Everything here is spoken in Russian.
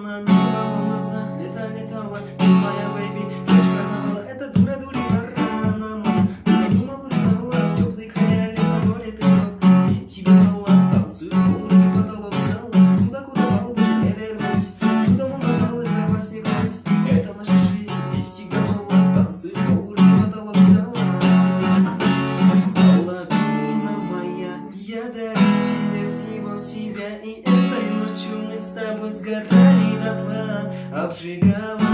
на волосах летала. Ты моя бэйби, ночь карнавала. Это дура рано. Я думал, улетала в теплый края, лето море песок. Тебе мало, танцую, полки потолок зал. Куда больше не вернусь. Туда мало, из не вернусь. Это наша жизнь, и всегда мало. Танцую, полки потолок зал. Половина моя, я дарю тебе всего себя. И этой ночью мы с тобой сгорали дотла, обжигала.